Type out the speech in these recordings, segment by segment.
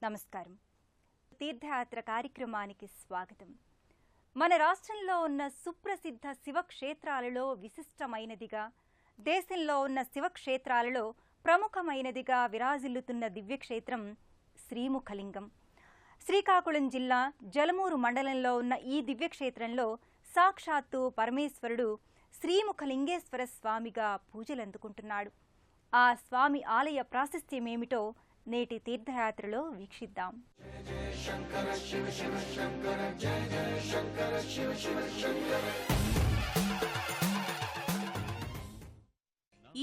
నమస్కారం. తీర్థయాత్ర కార్యక్రమానికి స్వాగతం. మన రాష్ట్రంలో ఉన్న సుప్రసిద్ధ శివక్షేత్రాలలో విశిష్టమైనదిగా, దేశంలో ఉన్న శివక్షేత్రాలలో ప్రముఖమైనదిగా విరాజిల్లుతున్న దివ్యక్షేత్రం శ్రీముఖలింగం. శ్రీకాకుళం జిల్లా జలమూరు మండలంలో ఉన్న ఈ దివ్యక్షేత్రంలో సాక్షాత్తు పరమేశ్వరుడు శ్రీముఖలింగేశ్వర స్వామిగా పూజలందుకుంటున్నాడు. ఆ స్వామి ఆలయ ప్రాశస్త్యమేమిటో నేటి తీర్థయాత్రలో వీక్షిద్దాం.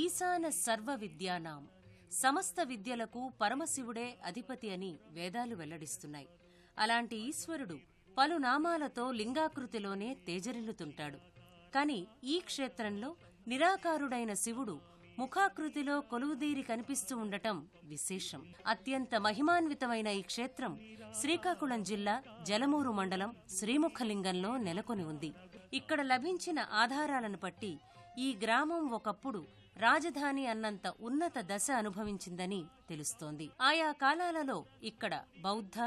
ఈశాన సర్వ విద్యానాం, సమస్త విద్యలకు పరమశివుడే అధిపతి అని వేదాలు వెల్లడిస్తున్నాయి. అలాంటి ఈశ్వరుడు పలు నామాలతో లింగాకృతిలోనే తేజరిల్లుతుంటాడు. కాని ఈ క్షేత్రంలో నిరాకారుడైన శివుడు ముఖాకృతిలో కొలువుదీరి కనిపిస్తూ ఉండటం విశేషం. అత్యంత మహిమాన్వితమైన ఈ క్షేత్రం శ్రీకాకుళం జిల్లా జలమూరు మండలం శ్రీముఖలింగంలో నెలకొని ఉంది. ఇక్కడ లభించిన ఆధారాలను బట్టి ఈ గ్రామం ఒకప్పుడు రాజధాని అన్నంత ఉన్నత దశ అనుభవించిందని తెలుస్తోంది. ఆయా కాలాలలో ఇక్కడ బౌద్ధ,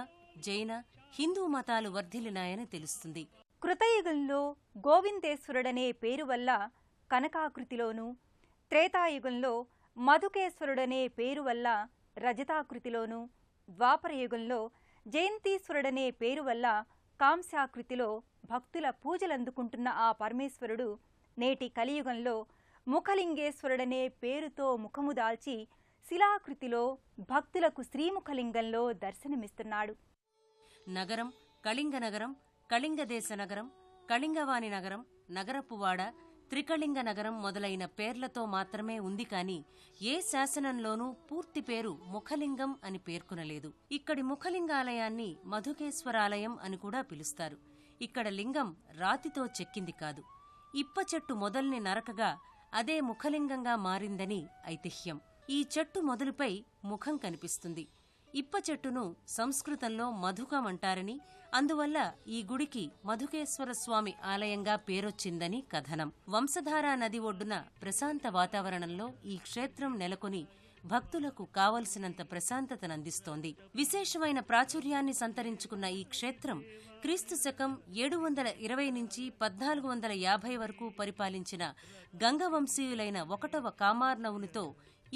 జైన, హిందూ మతాలు వర్ధిల్లినాయని తెలుస్తుంది. కృతయుగంలో గోవిందేశ్వరుడనే పేరు వల్ల కనకాకృతిలోనూ, త్రేతాయుగంలో మధుకేశ్వరుడనే పేరు వల్ల రజతాకృతిలోనూ, ద్వాపరయుగంలో జయంతీశ్వరుడనే పేరు వల్ల కాంస్యాకృతిలో భక్తుల పూజలందుకుంటున్న ఆ పరమేశ్వరుడు నేటి కలియుగంలో ముఖలింగేశ్వరుడనే పేరుతో ముఖము దాల్చి శిలాకృతిలో భక్తులకు శ్రీముఖలింగంలో దర్శనమిస్తున్నాడు. నగరం కళింగనగరం, కళింగదేశ నగరం, కళింగవాణి నగరం, నగరపువాడ, త్రికళింగ నగరం మొదలైన పేర్లతో మాత్రమే ఉంది కాని ఏ శాసనంలోనూ పూర్తి పేరు ముఖలింగం అని పేర్కొనలేదు. ఇక్కడి ముఖలింగాలయాన్ని మధుకేశ్వరాలయం అని కూడా పిలుస్తారు. ఇక్కడ లింగం రాతితో చెక్కింది కాదు, ఇప్ప చెట్టు మొదల్ని నరకగా అదే ముఖలింగంగా మారిందని ఐతిహ్యం. ఈ చెట్టు మొదలుపై ముఖం కనిపిస్తుంది. ఇప్ప చెట్టును సంస్కృతంలో మధుకం అంటారని, అందువల్ల ఈ గుడికి మధుకేశ్వర స్వామి ఆలయంగా పేరొచ్చిందని కథనం. వంశధారా నది ఒడ్డున ప్రశాంత వాతావరణంలో ఈ క్షేత్రం నెలకొని భక్తులకు కావలసినంత ప్రశాంతతనందిస్తోంది. విశేషమైన ప్రాచుర్యాన్ని సంతరించుకున్న ఈ క్షేత్రం క్రీస్తు శకం 720 నుంచి 1450 వరకు పరిపాలించిన గంగవంశీయులైన 1వ కామార్నవునితో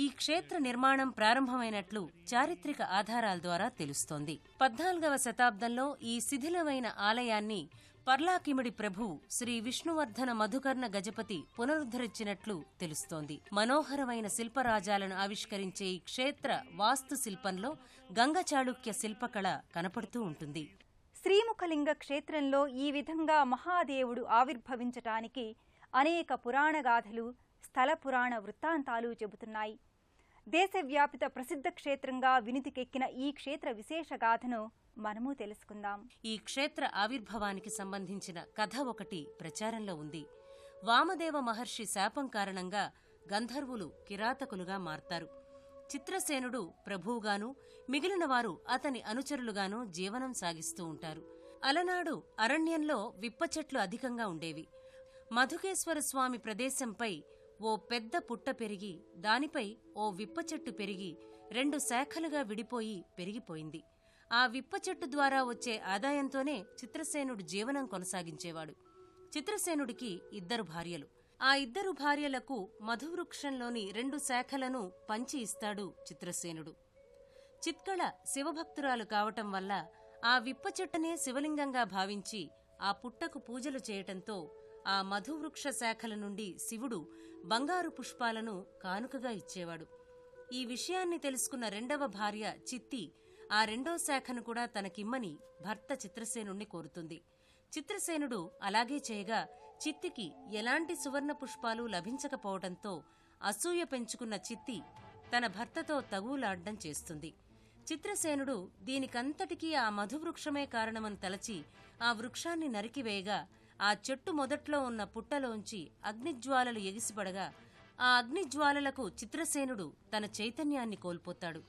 ఈ క్షేత్ర నిర్మాణం ప్రారంభమైనట్లు చారిత్రక ఆధారాల ద్వారా తెలుస్తోంది. 14వ శతాబ్దంలో ఈ శిథిలమైన ఆలయాన్ని పర్లాకిమిడి ప్రభువు శ్రీ విష్ణువర్ధన మధుకర్ణ గజపతి పునరుద్ధరించినట్లు తెలుస్తోంది. మనోహరమైన శిల్పరాజాలను ఆవిష్కరించే ఈ క్షేత్ర వాస్తు శిల్పంలో గంగ చాళుక్య శిల్పకళ కనపడుతూ ఉంటుంది. శ్రీముఖలింగ క్షేత్రంలో ఈ విధంగా మహాదేవుడు ఆవిర్భవించటానికి అనేక పురాణగాథలు, స్థల పురాణ వృత్తాంతాలు చెబుతున్నాయి. దేశవ్యాపిత ప్రసిద్ధ క్షేత్రంగా వినుతికెక్కిన ఈ క్షేత్ర విశేషగాథను మనము తెలుసుకుందాం. ఈ క్షేత్ర ఆవిర్భావానికి సంబంధించిన కథ ఒకటి ప్రచారంలో ఉంది. వామదేవ మహర్షి శాపం కారణంగా గంధర్వులు కిరాతకులుగా మారతారు. చిత్రసేనుడు ప్రభువుగాను, మిగిలిన వారు అతని అనుచరులుగాను జీవనం సాగిస్తూ ఉంటారు. అలనాడు అరణ్యంలో విప్ప చెట్లు అధికంగా ఉండేవి. మధుకేశ్వర స్వామి ప్రదేశంపై ఓ పెద్ద పుట్ట పెరిగి దానిపై ఓ విప్ప చెట్టు పెరిగి 2 శాఖలుగా విడిపోయి పెరిగిపోయింది. ఆ విప్ప చెట్టు ద్వారా వచ్చే ఆదాయంతోనే చిత్రసేనుడు జీవనం కొనసాగించేవాడు. చిత్రసేనుడికి 2 భార్యలు. ఆ 2 భార్యలకు మధువృక్షంలోని 2 శాఖలను పంచి ఇస్తాడు చిత్రసేనుడు. చిత్కళ శివభక్తురాలు కావటం వల్ల ఆ విప్ప చెట్టునే శివలింగంగా భావించి ఆ పుట్టకు పూజలు చేయటంతో ఆ మధువృక్ష శాఖల నుండి శివుడు బంగారు పుష్పాలను కానుకగా ఇచ్చేవాడు. ఈ విషయాన్ని తెలుసుకున్న 2వ భార్య చిత్తి ఆ 2వ శాఖను కూడా తనకిమ్మని భర్త చిత్రసేనుణ్ణి కోరుతుంది. చిత్రసేనుడు అలాగే చేయగా చిత్తికి ఎలాంటి సువర్ణ పుష్పాలు లభించకపోవడంతో అసూయ పెంచుకున్న చిత్తి తన భర్తతో తగువులాడ్డం చేస్తుంది. చిత్రసేనుడు దీనికంతటికీ ఆ మధువృక్షమే కారణమని తలచి ఆ వృక్షాన్ని నరికివేయగా ఆ చెట్టు మొదట్లో ఉన్న పుట్టలోంచి అగ్నిజ్వాలలు ఎగిసిపడగా ఆ అగ్నిజ్వాలలకు చిత్రసేనుడు తన చైతన్యాన్ని కోల్పోతాడు.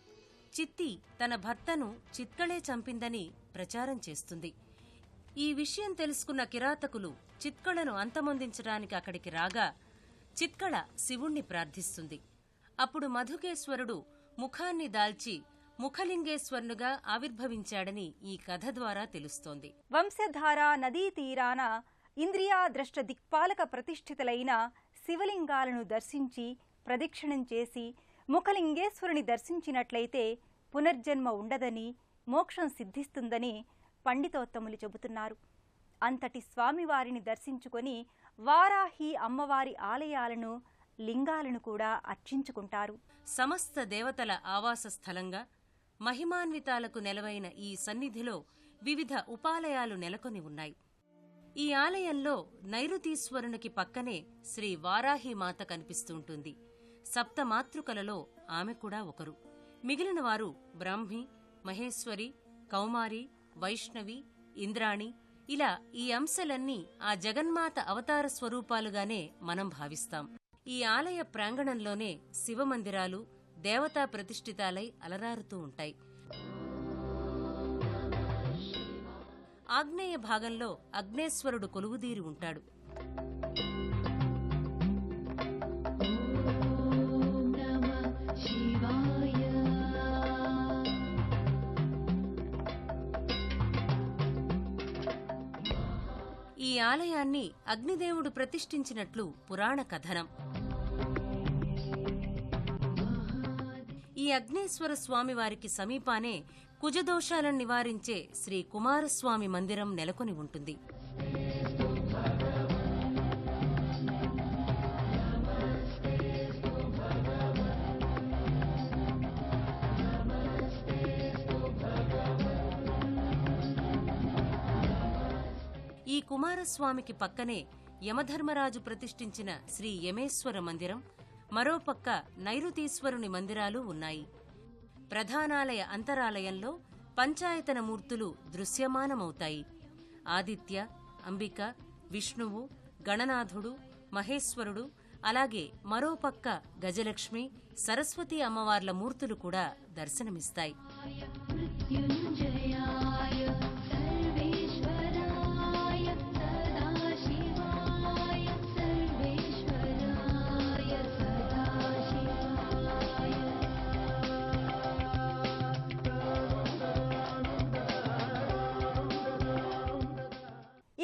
చిత్తి తన భర్తను చిత్కళే చంపిందని ప్రచారం చేస్తుంది. ఈ విషయం తెలుసుకున్న కిరాతకులు చిత్కళను అంతమొందించడానికి అక్కడికి రాగా చిత్కళ శివుణ్ణి ప్రార్థిస్తుంది. అప్పుడు మధుకేశ్వరుడు ముఖాన్ని దాల్చి ముఖలింగేశ్వరునుగా ఆవిర్భవించాడని ఈ కథ ద్వారా తెలుస్తోంది. వంశధార నదీ తీరాన ఇంద్రియాద్రష్ట దిక్పాలక ప్రతిష్ఠితులైన శివలింగాలను దర్శించి ప్రదక్షిణం చేసి ముఖలింగేశ్వరుని దర్శించినట్లయితే పునర్జన్మ ఉండదని, మోక్షం సిద్ధిస్తుందని పండితోత్తములు చెబుతున్నారు. అంతటి స్వామివారిని దర్శించుకొని వారాహి అమ్మవారి ఆలయాలను, లింగాలను కూడా అర్చించుకుంటారు. సమస్త దేవతల ఆవాస స్థలంగా మహిమాన్వితాలకు నెలవైన ఈ సన్నిధిలో వివిధ ఉపాలయాలు నెలకొని ఉన్నాయి. ఈ ఆలయంలో నైరుతీశ్వరునికి పక్కనే శ్రీ వారాహిమాత కనిపిస్తుంటుంది. సప్తమాతృకలలో ఆమె కూడా ఒకరు. మిగిలిన వారు బ్రాహ్మి, మహేశ్వరి, కౌమారి, వైష్ణవి, ఇంద్రాణి. ఇలా ఈ అంశాలన్నీ ఆ జగన్మాత అవతార స్వరూపాలుగానే మనం భావిస్తాం. ఈ ఆలయ ప్రాంగణంలోనే శివమందిరాలు దేవతా ప్రతిష్ఠితాలై అలరారుతూ ఉంటాయి. ఆగ్నేయ భాగంలో అగ్నేశ్వరుడు కొలువుదీరి ఉంటాడు. ఈ ఆలయాన్ని అగ్నిదేవుడు ప్రతిష్ఠించినట్లు పురాణ కథనం. ఈ అగ్నేశ్వర స్వామివారికి సమీపానే కుజదోషాలను నివారించే శ్రీ కుమారస్వామి మందిరం నెలకొని ఉంటుంది. ఈ కుమారస్వామికి పక్కనే యమధర్మరాజు ప్రతిష్ఠించిన శ్రీ యమేశ్వర మందిరం, మరోపక్క నైరుతీశ్వరుని మందిరాలు ఉన్నాయి. ప్రధానాలయ అంతరాలయంలో పంచాయతన మూర్తులు దృశ్యమానమవుతాయి. ఆదిత్య, అంబిక, విష్ణువు, గణనాథుడు, మహేశ్వరుడు, అలాగే మరోపక్క గజలక్ష్మి, సరస్వతి అమ్మవార్ల మూర్తులు కూడా దర్శనమిస్తాయి.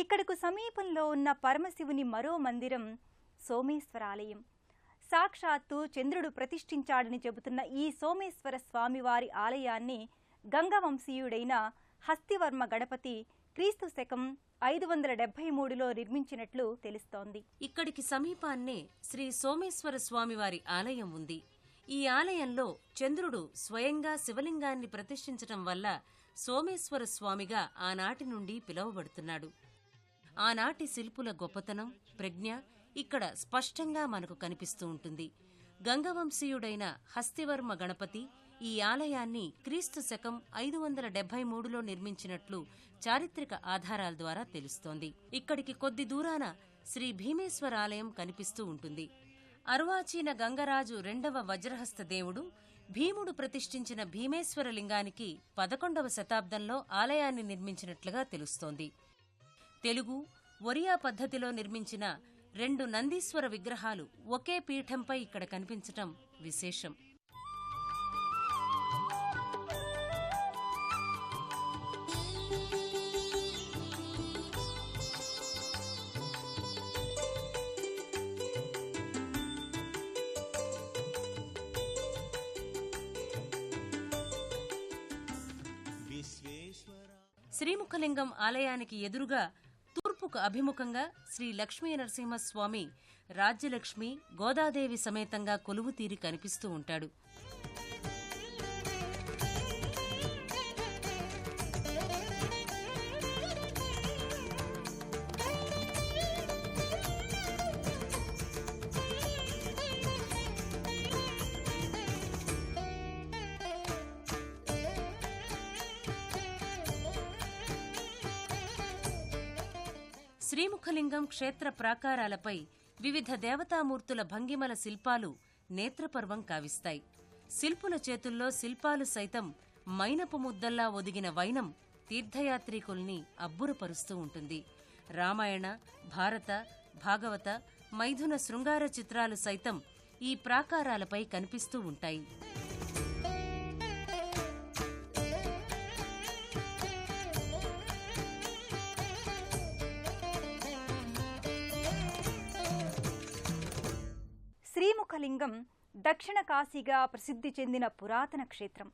ఇక్కడకు సమీపంలో ఉన్న పరమశివుని మరో మందిరం సోమేశ్వరాలయం. సాక్షాత్తు చంద్రుడు ప్రతిష్ఠించాడని చెబుతున్న ఈ సోమేశ్వర స్వామివారి ఆలయాన్ని గంగవంశీయుడైన హస్తివర్మ గణపతి క్రీస్తు శకం 573లో నిర్మించినట్లు తెలుస్తోంది. ఇక్కడికి సమీపాన్నే శ్రీ సోమేశ్వర స్వామివారి ఆలయం ఉంది. ఈ ఆలయంలో చంద్రుడు స్వయంగా శివలింగాన్ని ప్రతిష్ఠించటం వల్ల సోమేశ్వర స్వామిగా ఆనాటి నుండి పిలువబడుతున్నాడు. ఆనాటి శిల్పుల గొప్పతనం, ప్రజ్ఞ ఇక్కడ స్పష్టంగా మనకు కనిపిస్తూ ఉంటుంది. గంగవంశీయుడైన హస్తివర్మ గణపతి ఈ ఆలయాన్ని క్రీస్తు శకం 573లో నిర్మించినట్లు చారిత్రక ఆధారాల ద్వారా తెలుస్తోంది. ఇక్కడికి కొద్ది దూరాన శ్రీ భీమేశ్వర ఆలయం కనిపిస్తూ ఉంటుంది. అర్వాచీన గంగరాజు 2వ వజ్రహస్త దేవుడు భీముడు ప్రతిష్ఠించిన భీమేశ్వర లింగానికి 11వ శతాబ్దంలో ఆలయాన్ని నిర్మించినట్లుగా తెలుస్తోంది. తెలుగు, ఒరియా పద్ధతిలో నిర్మించిన 2 నందీశ్వర విగ్రహాలు ఒకే పీఠంపై ఇక్కడ కనిపించటం విశేషం. శ్రీముఖలింగం ఆలయానికి ఎదురుగా తూర్పుకు అభిముఖంగా శ్రీ లక్ష్మీ నరసింహస్వామి రాజ్యలక్ష్మి, గోదాదేవి సమేతంగా కొలువుతీరి కనిపిస్తూ ఉంటాడు. శ్రీముఖలింగం క్షేత్ర ప్రాకారాలపై వివిధ దేవతామూర్తుల భంగిమల శిల్పాలు నేత్రపర్వం కావిస్తాయి. శిల్పుల చేతుల్లో శిల్పాలు సైతం మైనపు ముద్దల్లా ఒదిగిన వైనం తీర్థయాత్రికుల్ని అబ్బురపరుస్తూ ఉంటుంది. రామాయణ, భారత, భాగవత, మైథున శృంగార చిత్రాలు సైతం ఈ ప్రాకారాలపై కనిపిస్తూ ఉంటాయి. శ్రీముఖలింగం దక్షిణ కాశీగా ప్రసిద్ధి చెందిన పురాతన క్షేత్రం.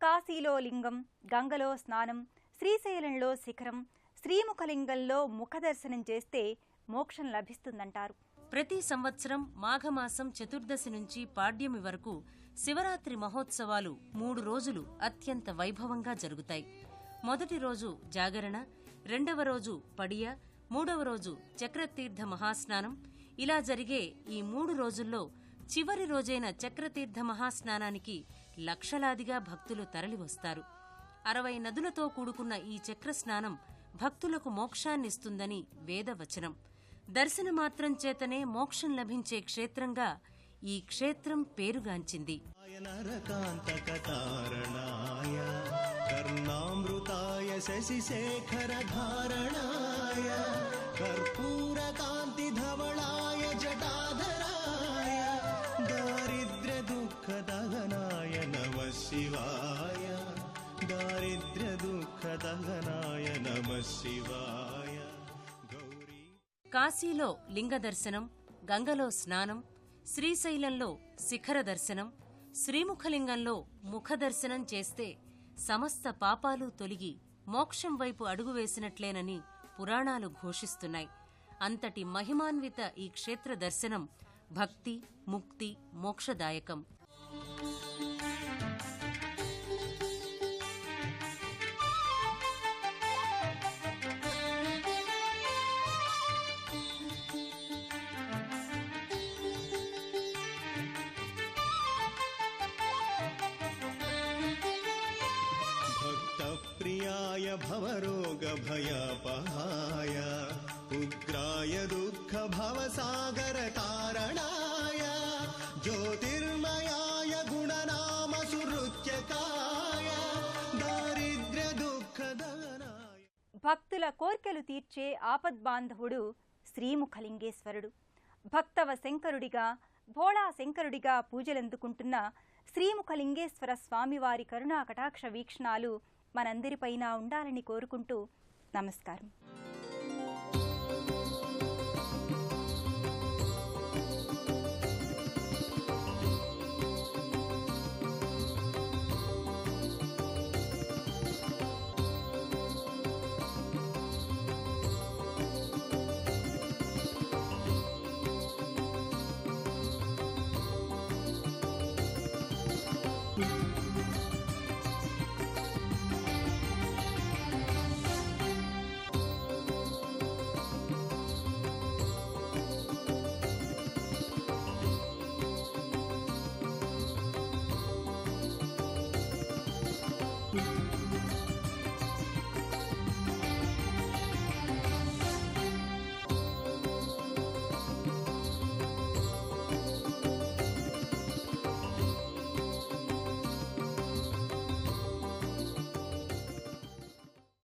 కాశీలో లింగం, గంగలో స్నానం, శ్రీశైలంలో శిఖరం, శ్రీముఖలింగంలో ముఖదర్శనం చేస్తే మోక్షం లభిస్తుందంటారు. ప్రతి సంవత్సరం మాఘమాసం చతుర్దశి నుంచి పాడ్యమి వరకు శివరాత్రి మహోత్సవాలు 3 రోజులు అత్యంత వైభవంగా జరుగుతాయి. మొదటి రోజు జాగరణ, రెండవ రోజు పడియ, మూడవ రోజు చక్రతీర్థ మహాస్నానం. ఇలా జరిగే ఈ 3 రోజుల్లో చివరి రోజైన చక్రతీర్థ మహాస్నానానికి లక్షలాదిగా భక్తులు తరలివస్తారు. 60 నదులతో కూడుకున్న ఈ చక్రస్నానం భక్తులకు మోక్షాన్నిస్తుందని వేదవచనం. దర్శనమాత్రం చేతనే మోక్షం లభించే క్షేత్రంగా ఈ క్షేత్రం పేరుగాంచింది. కర్ణామృతాయ శశిశేఖరధారణాయ కర్పూరకాంతి ధవళాయ జటాధరాయ దారిద్ర్య దుఃఖదహనాయ నమః శివాయ దారిద్ర్య దుఃఖదహనాయ నమః శివాయ. కాశీలో లింగ దర్శనం, గంగలో స్నానం, శ్రీశైలంలో శిఖర దర్శనం, శ్రీముఖలింగంలో ముఖదర్శనం చేస్తే సమస్త పాపాలు తొలగి మోక్షం వైపు అడుగువేసినట్లేనని పురాణాలు ఘోషిస్తున్నాయి. అంతటి మహిమాన్విత ఈ క్షేత్ర దర్శనం భక్తి, ముక్తి, మోక్షదాయకం. ప్రియాయ భవరోగ భయపహాయ ఉగ్రాయ దుఃఖ భవసాగర తారణాయ జ్యోతిర్మయాయ గుణనామ సురుచ్యకాయ దారిద్ర్య దుఃఖదహనాయ. భక్తుల కోర్కెలు తీర్చే ఆపద్బాంధవుడు శ్రీముఖలింగేశ్వరుడు. భక్తవ శంకరుడిగా, భోళా శంకరుడిగా పూజలందుకుంటున్న శ్రీముఖలింగేశ్వర స్వామివారి కరుణా కటాక్ష వీక్షణాలు మనందరిపైన ఉండాలని కోరుకుంటూ నమస్కారం.